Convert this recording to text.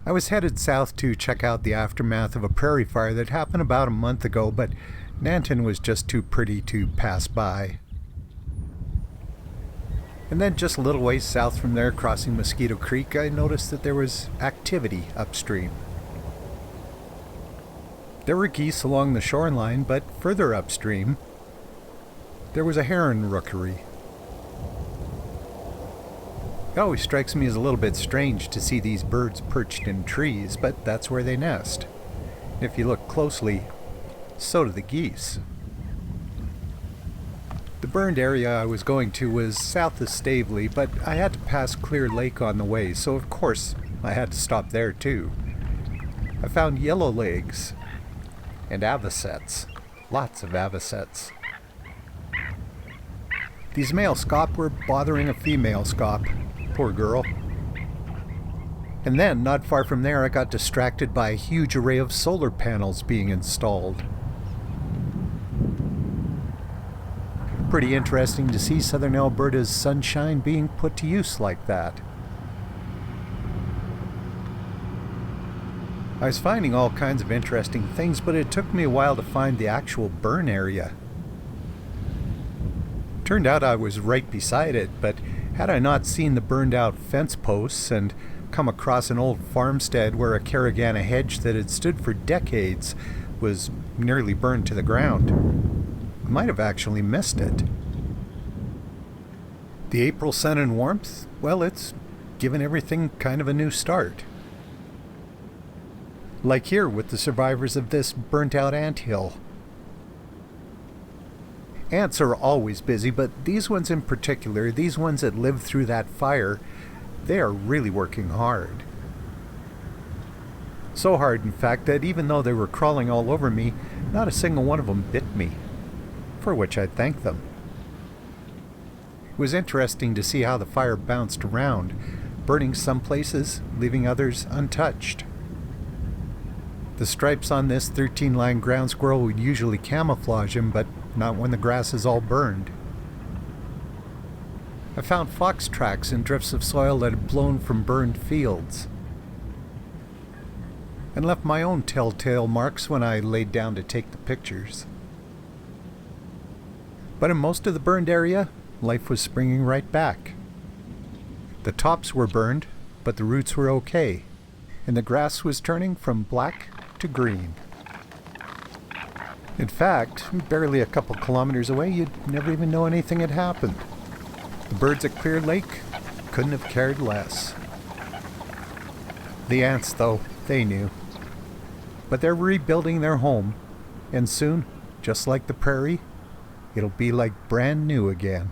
I was headed south to check out the aftermath of a prairie fire that happened about a month ago, but Nanton was just too pretty to pass by. And then just a little ways south from there, crossing Mosquito Creek, I noticed that there was activity upstream. There were geese along the shoreline, but further upstream, there was a heron rookery. It always strikes me as a little bit strange to see these birds perched in trees, but that's where they nest. If you look closely, so do the geese. The burned area I was going to was south of Staveley, but I had to pass Clear Lake on the way, so of course I had to stop there too. I found yellowlegs and avocets, lots of avocets. These male scaup were bothering a female scaup. Poor girl. And then, not far from there, I got distracted by a huge array of solar panels being installed. Pretty interesting to see southern Alberta's sunshine being put to use like that. I was finding all kinds of interesting things, but it took me a while to find the actual burn area. Turned out I was right beside it, but had I not seen the burned out fence posts and come across an old farmstead where a Caragana hedge that had stood for decades was nearly burned to the ground, I might have actually missed it. The April sun and warmth, well, it's given everything kind of a new start. Like here with the survivors of this burnt out anthill. Ants are always busy, but these ones in particular, these ones that lived through that fire, they are really working hard. So hard, in fact, that even though they were crawling all over me, not a single one of them bit me, for which I thank them. It was interesting to see how the fire bounced around, burning some places, leaving others untouched. The stripes on this 13-line ground squirrel would usually camouflage him, but not when the grass is all burned. I found fox tracks in drifts of soil that had blown from burned fields, and left my own telltale marks when I laid down to take the pictures. But in most of the burned area, life was springing right back. The tops were burned, but the roots were okay, and the grass was turning from black to green. In fact, barely a couple kilometers away, you'd never even know anything had happened. The birds at Clear Lake couldn't have cared less. The ants, though, they knew. But they're rebuilding their home, and soon, just like the prairie, it'll be like brand new again.